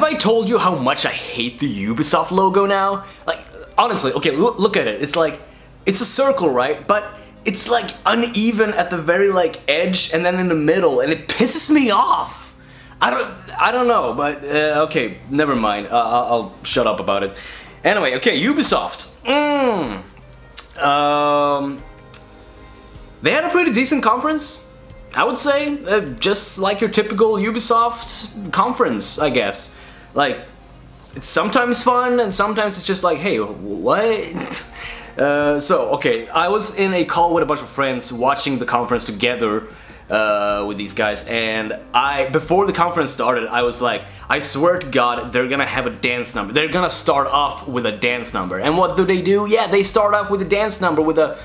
I told you how much I hate the Ubisoft logo now? Like, honestly, okay, look at it. It's like, it's a circle, right? But it's like uneven at the very like edge and then in the middle, and it pisses me off. I don't know, but okay, never mind. I'll shut up about it. Anyway, okay, Ubisoft. They had a pretty decent conference, I would say. Just like your typical Ubisoft conference, I guess. Like, it's sometimes fun and sometimes it's just like, hey, what? So, okay, I was in a call with a bunch of friends watching the conference together with these guys, and before the conference started, I was like, I swear to God, they're gonna have a dance number. They're gonna start off with a dance number. And what do? Yeah, they start off with a dance number with a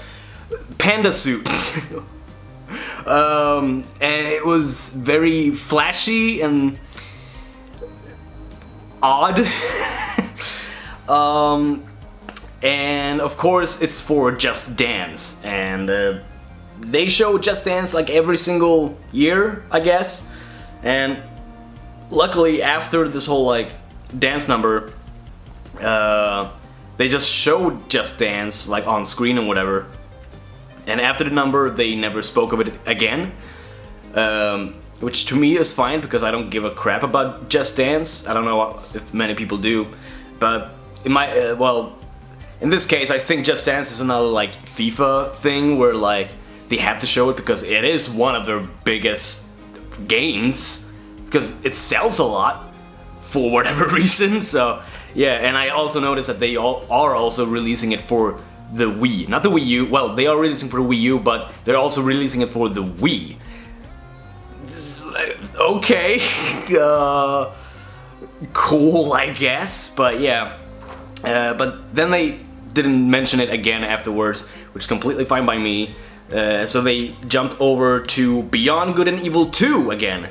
panda suit. And it was very flashy and odd. And of course it's for Just Dance, and they show Just Dance like every single year, I guess. And luckily after this whole like dance number, they just showed Just Dance like on screen and whatever. And after the number they never spoke of it again, which to me is fine because I don't give a crap about Just Dance. I don't know if many people do, but in my well, in this case I think Just Dance is another like FIFA thing where like they have to show it because it is one of their biggest games, because it sells a lot for whatever reason. So yeah, and I also noticed that they are also releasing it for the Wii. Not the Wii U, well, they are releasing for the Wii U, but they're also releasing it for the Wii. Okay, cool, I guess, but yeah. But then they didn't mention it again afterwards, which is completely fine by me. So they jumped over to Beyond Good and Evil 2 again.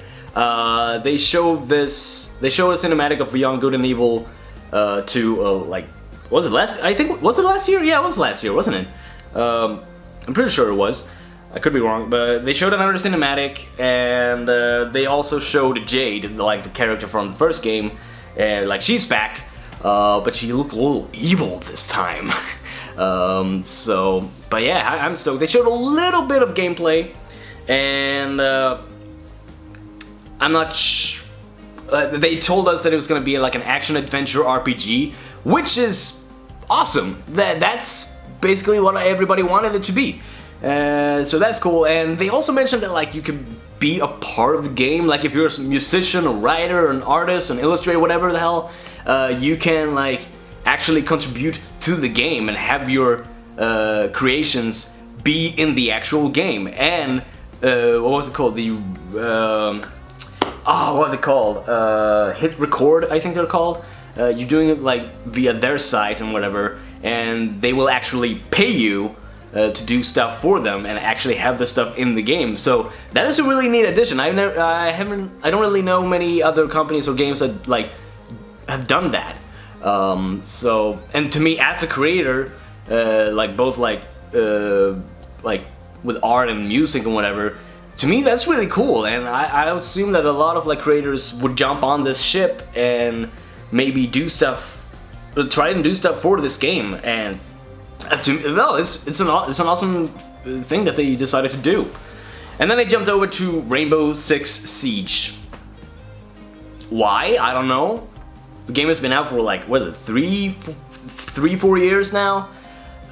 They showed a cinematic of Beyond Good and Evil 2, like, was it last? I think, was it last year? Yeah, it was last year, wasn't it? I'm pretty sure it was. I could be wrong, but they showed another cinematic, and they also showed Jade, like the character from the first game, like she's back, but she looked a little evil this time. But yeah, I'm stoked. They showed a little bit of gameplay, and I'm not they told us that it was gonna be like an action-adventure RPG, which is awesome. That's basically what everybody wanted it to be. So that's cool, and they also mentioned that like you can be a part of the game, like if you're a musician, a writer, an artist, an illustrator, whatever the hell, you can like actually contribute to the game and have your creations be in the actual game. And what was it called? The what are they called? Hit record, I think they're called. You're doing it like via their site and whatever, and they will actually pay you to do stuff for them and actually have the stuff in the game. So that is a really neat addition. I don't really know many other companies or games that like have done that. So, and to me as a creator, like both like with art and music and whatever, to me that's really cool, and I would assume that a lot of like creators would jump on this ship and maybe do stuff, try and do stuff for this game. And well, it's an awesome thing that they decided to do. And then they jumped over to Rainbow Six Siege. Why? I don't know. The game has been out for like, what is it, 4 years now?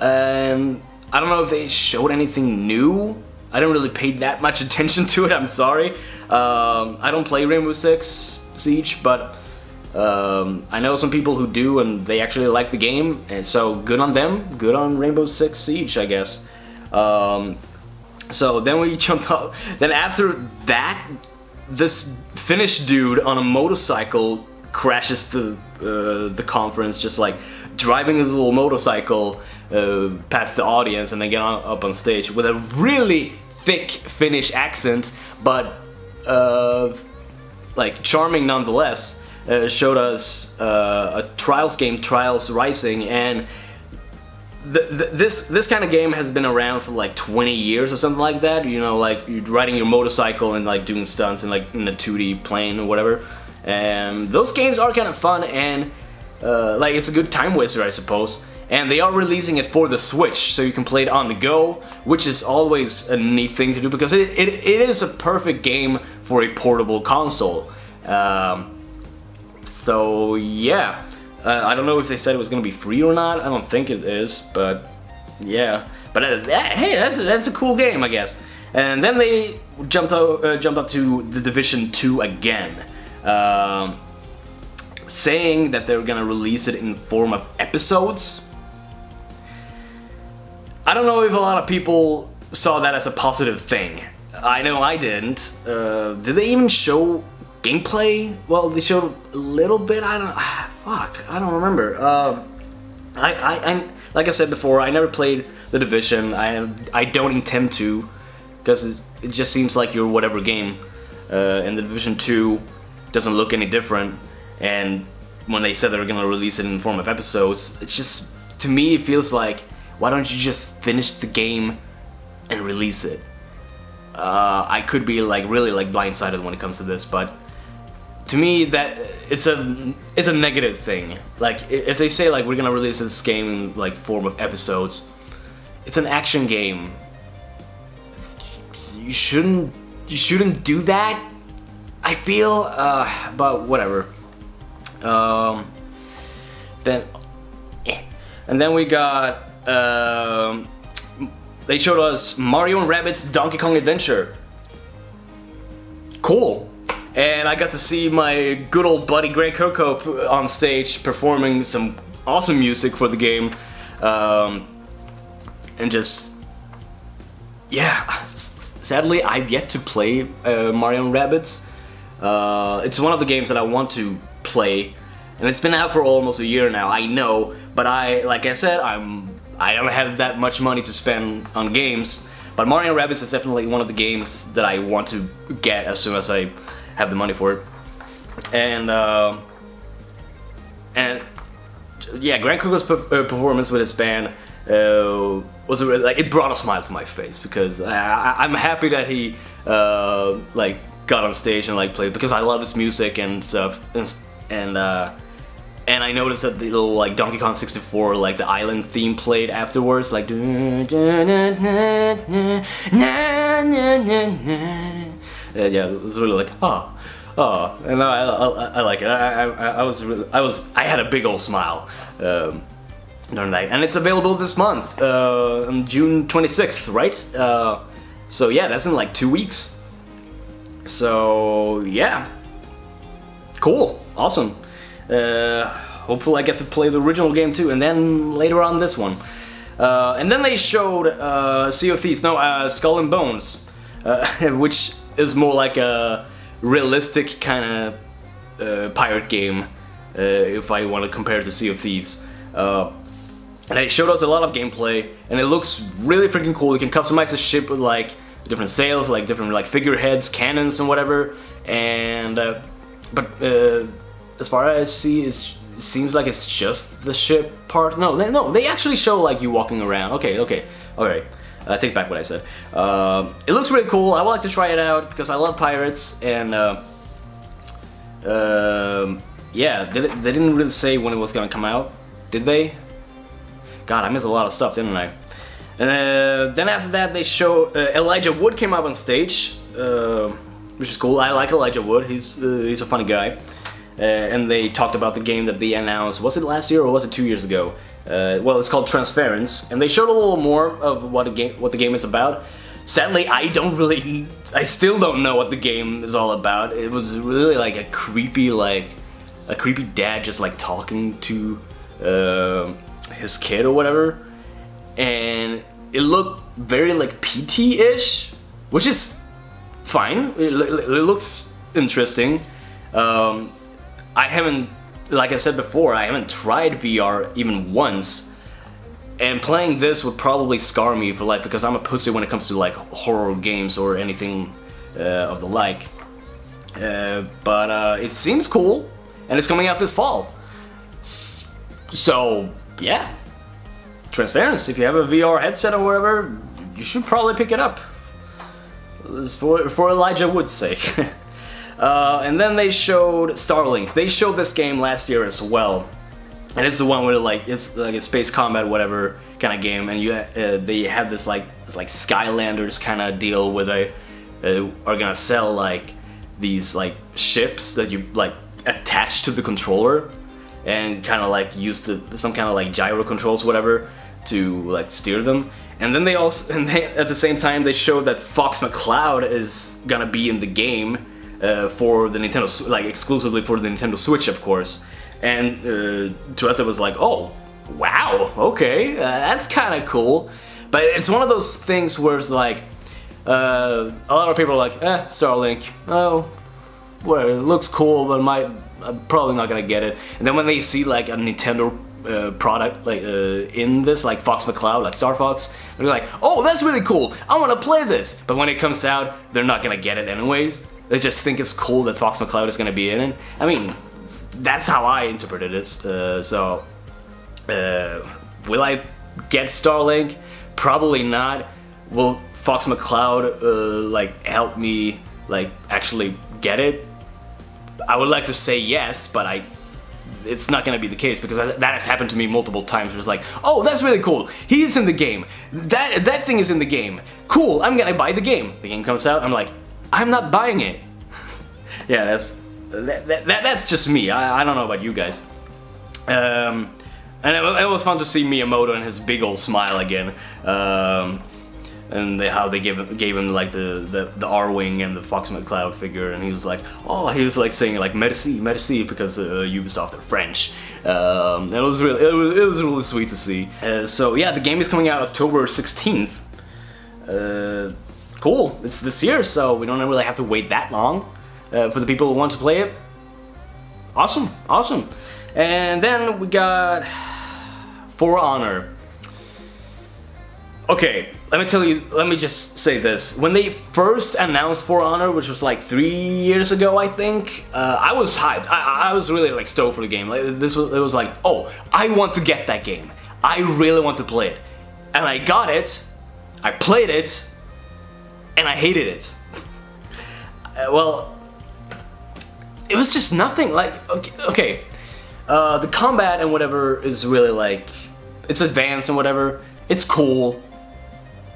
And I don't know if they showed anything new. I don't really pay that much attention to it, I'm sorry. I don't play Rainbow Six Siege, but I know some people who do, and they actually like the game, and so good on them. Good on Rainbow Six Siege, I guess. So then we jumped up. Then after that, this Finnish dude on a motorcycle crashes to the conference, just like driving his little motorcycle past the audience, and then get up on stage with a really thick Finnish accent, but like charming nonetheless. Showed us a Trials game, Trials Rising, and this kind of game has been around for like 20 years or something like that. You know, like you're riding your motorcycle and like doing stunts and like in a 2D plane or whatever. And those games are kind of fun, and like, it's a good time waster, I suppose. And they are releasing it for the Switch, so you can play it on the go, which is always a neat thing to do, because it is a perfect game for a portable console. So yeah, I don't know if they said it was gonna be free or not. I don't think it is, but yeah. But hey, that's a cool game, I guess. And then they jumped up to The Division 2 again, saying that they're gonna release it in form of episodes. I don't know if a lot of people saw that as a positive thing. I know I didn't. Did they even show gameplay? Well, they showed a little bit. I don't remember. I like I said before, I never played The Division. I don't intend to, because it just seems like your whatever game. And The Division 2 doesn't look any different. And when they said they were gonna release it in the form of episodes, it's just, to me, it feels like, why don't you just finish the game and release it? I could be like really like blindsided when it comes to this, but to me that it's a negative thing. Like, if they say like we're gonna release this game in like form of episodes, it's an action game. You shouldn't do that, I feel. But whatever. And then we got. They showed us Mario and Rabbids Donkey Kong Adventure. Cool. And I got to see my good old buddy Greg Kirkhope on stage performing some awesome music for the game. And just, yeah, sadly I've yet to play Mario and Rabbids. It's one of the games that I want to play, and it's been out for almost a year now, I know, but like I said, I don't have that much money to spend on games, but Mario & Rabbids is definitely one of the games that I want to get as soon as I have the money for it. And yeah, Grant Cook's performance with his band was like, it brought a smile to my face, because I'm happy that he like got on stage and like played, because I love his music and stuff, and I noticed that the little like Donkey Kong 64, like the island theme played afterwards, like yeah, it was really like and I like it. I had a big old smile during that, and it's available this month on June 26th, right? So yeah, that's in like 2 weeks. So yeah, cool, awesome. Hopefully I get to play the original game too, and then later on this one. And then they showed Sea of Thieves, no, Skull and Bones, which is more like a realistic kind of pirate game, if I want to compare it to Sea of Thieves. And they showed us a lot of gameplay, and it looks really freaking cool. You can customize the ship with like different sails, like different like figureheads, cannons, and whatever. And as far as I see, it seems like it's just the ship part. No, they actually show like you walking around. Okay, alright. I take back what I said. It looks really cool. I would like to try it out because I love pirates, and yeah, they didn't really say when it was gonna come out, did they? God, I missed a lot of stuff, didn't I? And then after that, they show Elijah Wood came up on stage, which is cool. I like Elijah Wood. He's a funny guy. And they talked about the game that they announced. Was it last year or was it 2 years ago? Well, it's called Transference, and they showed a little more of what the game is about. Sadly, I still don't know what the game is all about. It was really like a creepy dad just like talking to his kid or whatever, and it looked very like PT-ish, which is fine. It looks interesting. I haven't, like I said before, I haven't tried VR even once, and playing this would probably scar me for life because I'm a pussy when it comes to like horror games or anything of the like. But it seems cool, and it's coming out this fall. So yeah, Transference. If you have a VR headset or whatever, you should probably pick it up for Elijah Wood's sake. And then they showed Starlink. They showed this game last year as well. And it's the one where like it's like a space combat whatever kind of game, and you they have this like Skylanders kind of deal where they are gonna sell like these like ships that you like attach to the controller and kind of like use some kind of like gyro controls whatever to like steer them. And then they at the same time they showed that Fox McCloud is gonna be in the game for the Nintendo, like exclusively for the Nintendo Switch, of course. And to us it was like, oh, wow, okay, that's kind of cool. But it's one of those things where it's like, a lot of people are like, Starlink, oh, well, it looks cool, but I'm probably not gonna get it. And then when they see like a Nintendo product like in this, like Fox McCloud, like Star Fox, they're like, oh, that's really cool, I want to play this. But when it comes out, they're not gonna get it anyways. They just think it's cool that Fox McCloud is gonna be in it. I mean, that's how I interpreted it. So, will I get Starlink? Probably not. Will Fox McCloud like help me like actually get it? I would like to say yes, but it's not gonna be the case, because that has happened to me multiple times. Where it's like, oh, that's really cool, he's in the game, that thing is in the game, cool, I'm gonna buy the game. The game comes out, I'm like, I'm not buying it. Yeah, that's just me. I don't know about you guys. And it was fun to see Miyamoto and his big old smile again. And how they gave him like the R-Wing and the Fox McCloud figure, and he was like, oh, he was like saying like merci, merci, because Ubisoft are French. It was really sweet to see. So yeah, the game is coming out October 16th. Cool, it's this year, so we don't really have to wait that long for the people who want to play it. Awesome, awesome. And then we got For Honor. Okay, let me just say this. When they first announced For Honor, which was like 3 years ago, I think, I was hyped. I was really like stoked for the game. Like, it was like, oh, I want to get that game. I really want to play it. And I got it, I played it, and I hated it. Well, it was just nothing. Like, okay, the combat and whatever is really like, it's advanced and whatever, it's cool.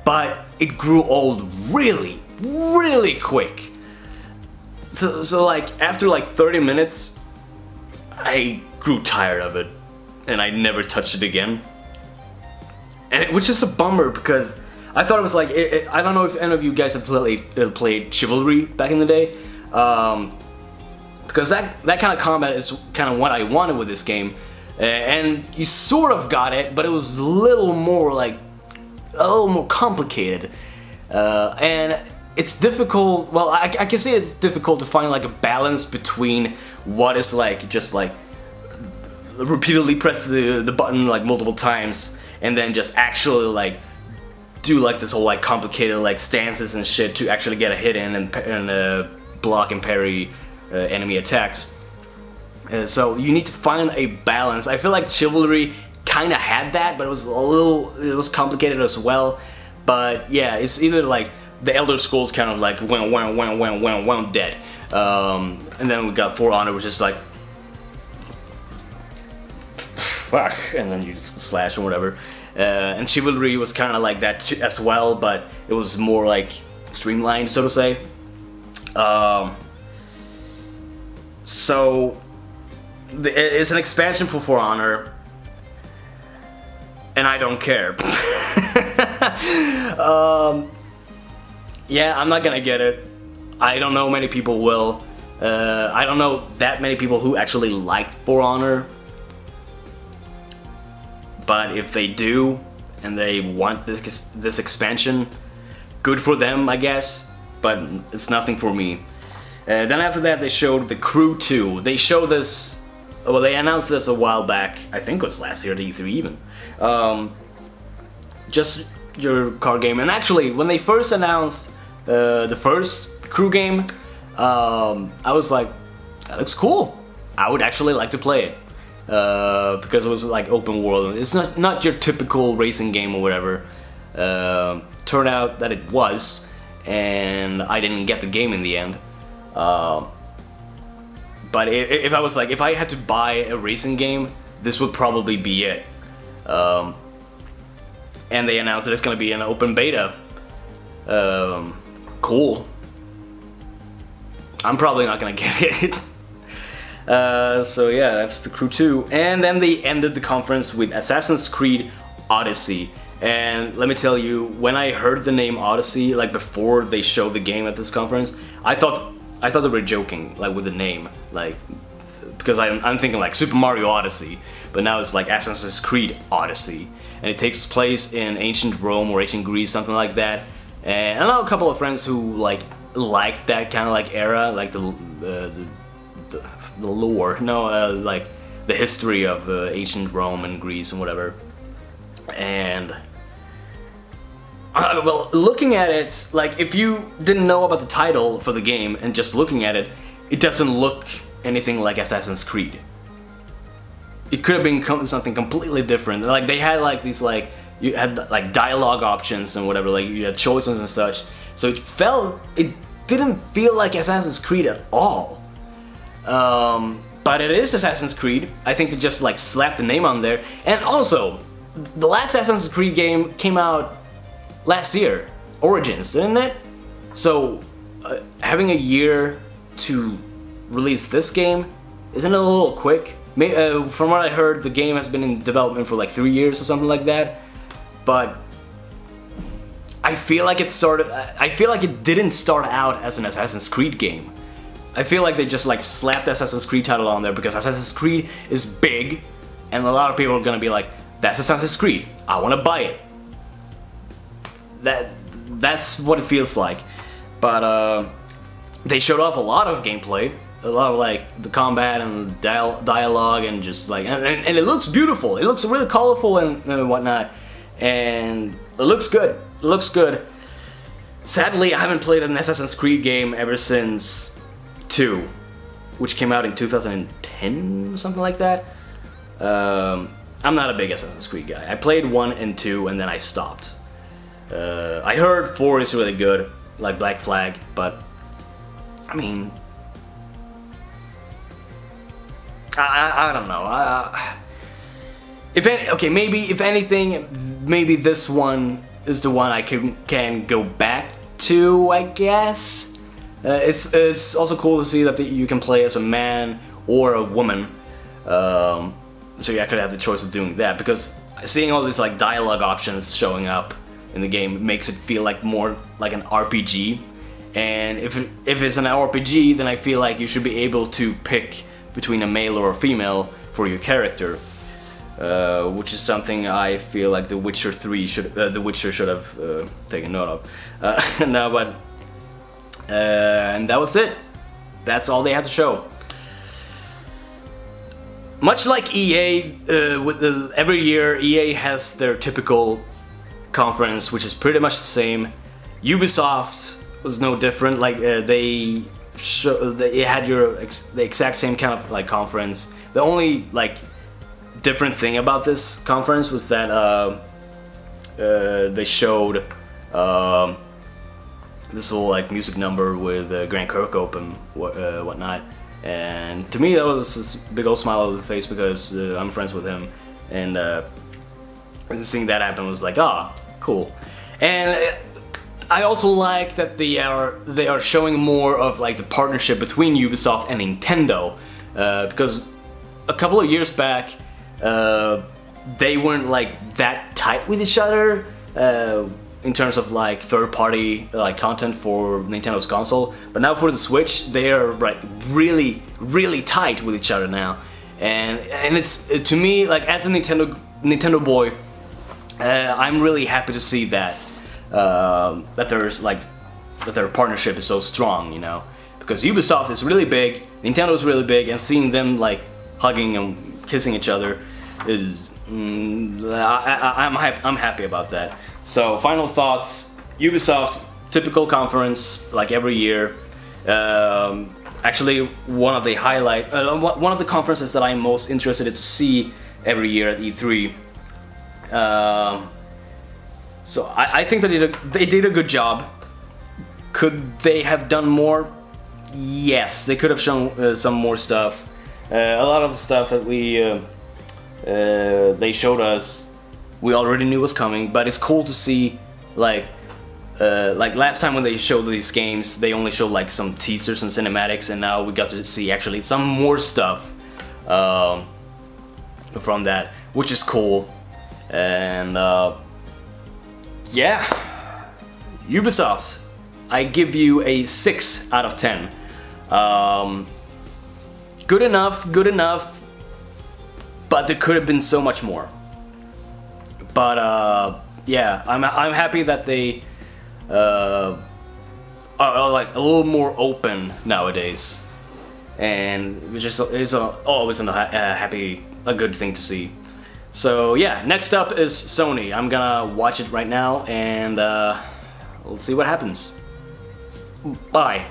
But it grew old really, really quick. So like, after like 30 minutes, I grew tired of it, and I never touched it again. And which is a bummer, because I thought it was like, I don't know if any of you guys have played Chivalry back in the day, because that kind of combat is kind of what I wanted with this game, and you sort of got it, but it was a little more complicated, and it's difficult. Well, I can say it's difficult to find like a balance between what is like just like repeatedly press the button like multiple times, and then just actually like do like this whole like complicated like stances and shit to actually get a hit in and block and parry enemy attacks. So you need to find a balance. I feel like Chivalry kind of had that, but it was complicated as well. But yeah, it's either like the Elder Scrolls kind of like went dead, and then we got For Honor, which is like fuck, and then you just slash or whatever. And Chivalry was kind of like that as well, but it was more like streamlined, so to say. So it's an expansion for Honor, and I don't care. Yeah, I'm not gonna get it. I don't know many people will. I don't know that many people who actually like For Honor. But if they do, and they want this expansion, good for them, I guess. But it's nothing for me. Then after that, they showed The Crew 2. They showed this. Well, they announced this a while back. I think it was last year at E3 even. Just your car game. And actually, when they first announced the first Crew game, I was like, that looks cool. I would actually like to play it. Because it was like open world. It's not your typical racing game or whatever. Turned out that it was, and I didn't get the game in the end. But if I was like, if I had to buy a racing game, this would probably be it. And they announced that it's gonna be an open beta. Cool. I'm probably not gonna get it. So yeah, that's The Crew 2. And then they ended the conference with Assassin's Creed Odyssey. And let me tell you, when I heard the name Odyssey, like before they showed the game at this conference, I thought they were joking, like with the name, like, because I'm thinking like Super Mario Odyssey, but now it's like Assassin's Creed Odyssey, and it takes place in ancient Rome or ancient Greece, something like that. And I know a couple of friends who like that kind of like era, like the lore, no, like the history of ancient Rome and Greece and whatever. And well, looking at it, like if you didn't know about the title for the game and just looking at it, it doesn't look anything like Assassin's Creed. It could have been something completely different. Like they had like these like, you had like dialogue options and whatever, like you had choices and such. So it didn't feel like Assassin's Creed at all. But it is Assassin's Creed. I think they just like slapped the name on there. And also, the last Assassin's Creed game came out last year, Origins, didn't it? So having a year to release this game, isn't it a little quick? From what I heard, the game has been in development for like 3 years or something like that. But I feel like it didn't start out as an Assassin's Creed game. I feel like they just like slapped the Assassin's Creed title on there because Assassin's Creed is big, and a lot of people are gonna be like, that's Assassin's Creed, I wanna buy it. That's what it feels like. But they showed off a lot of gameplay, a lot of like the combat and the dialogue, and just like and it looks beautiful. It looks really colorful and whatnot, and it looks good. It looks good. Sadly, I haven't played an Assassin's Creed game ever since 2, which came out in 2010 or something like that. I'm not a big Assassin's Creed guy. I played 1 and 2 and then I stopped. I heard 4 is really good, like Black Flag, but I mean, I don't know. If anything, maybe this one is the one I can go back to, I guess. It's also cool to see that you can play as a man or a woman. So yeah, I could have the choice of doing that, because seeing all these like dialogue options showing up in the game makes it feel like more like an RPG. And if it's an RPG, then I feel like you should be able to pick between a male or a female for your character, which is something I feel like The Witcher 3 The Witcher should have taken note of. No, but and that was it. That's all they had to show. Much like EA, every year EA has their typical conference, which is pretty much the same. Ubisoft was no different. Like they had the exact same kind of like conference. The only like different thing about this conference was that they showed this little like music number with Grant Kirkhope and whatnot. And to me that was this big old smile on the face, because I'm friends with him, and seeing that happen was like, ah, cool. And I also like that they are showing more of like the partnership between Ubisoft and Nintendo, because a couple of years back they weren't like that tight with each other in terms of like third-party like content for Nintendo's console, but now for the Switch they are like really tight with each other now, and it's to me, like as a Nintendo boy, I'm really happy to see that that their partnership is so strong, you know, because Ubisoft is really big, Nintendo is really big, and seeing them like hugging and kissing each other is I'm happy about that. So final thoughts: Ubisoft, typical conference like every year. Actually, one of the conferences that I'm most interested to see every year at E3. So I think that they did a good job. Could they have done more? yes, they could have shown some more stuff. A lot of the stuff that they showed us, we already knew was coming, but it's cool to see, like last time when they showed these games, they only showed like some teasers and cinematics, and now we got to see actually some more stuff from that, which is cool. And yeah, Ubisoft, I give you a 6 out of 10. Good enough, but there could have been so much more. But yeah, I'm happy that they are like a little more open nowadays, and which is always a good thing to see. So yeah, next up is Sony. I'm gonna watch it right now, and we'll see what happens. Bye.